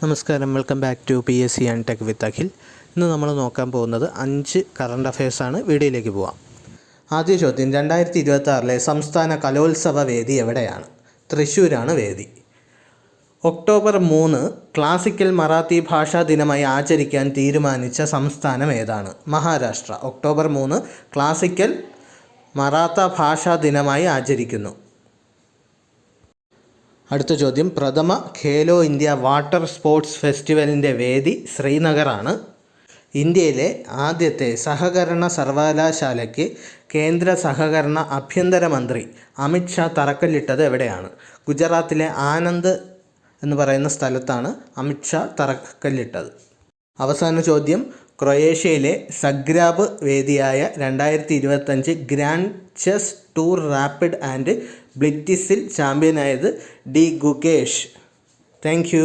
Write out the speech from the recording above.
നമസ്കാരം, welcome back to PSC and tech with Akhil. ഇന്ന് നമ്മൾ നോക്കാൻ പോകുന്നത് 5 കറണ്ട് അഫയേഴ്സാണ്. വീഡിയോയിലേക്ക് പോവാം. ആദ്യ ചോദ്യം, 2026 സംസ്ഥാന കലോത്സവ വേദി എവിടെയാണ്? തൃശ്ശൂരാണ് വേദി. ഒക്ടോബർ 3 ക്ലാസിക്കൽ മറാത്തി ഭാഷാ ദിനമായി ആചരിക്കാൻ തീരുമാനിച്ച സംസ്ഥാനം ഏതാണ്? മഹാരാഷ്ട്ര. ഒക്ടോബർ 3 ക്ലാസിക്കൽ മറാത്ത ഭാഷാ ദിനമായി ആചരിക്കുന്നു. അടുത്ത ചോദ്യം, പ്രഥമ ഖേലോ ഇന്ത്യ വാട്ടർ സ്പോർട്സ് ഫെസ്റ്റിവലിൻ്റെ വേദി ശ്രീനഗറാണ്. ഇന്ത്യയിലെ ആദ്യത്തെ സഹകരണ സർവകലാശാലയ്ക്ക് കേന്ദ്ര സഹകരണ ആഭ്യന്തര മന്ത്രി അമിത് ഷാ തറക്കല്ലിട്ടത് എവിടെയാണ്? ഗുജറാത്തിലെ ആനന്ദ് എന്ന് പറയുന്ന സ്ഥലത്താണ് അമിത് ഷാ തറക്കല്ലിട്ടത്. അവസാന ചോദ്യം, ക്രൊയേഷ്യയിലെ സഗ്രാബ് വേദിയായ 2025 grand chess tour rapid and ബ്ലിറ്റ്സിൽ ചാമ്പ്യനായത് ഡി ഗുകേഷ്. Thank U.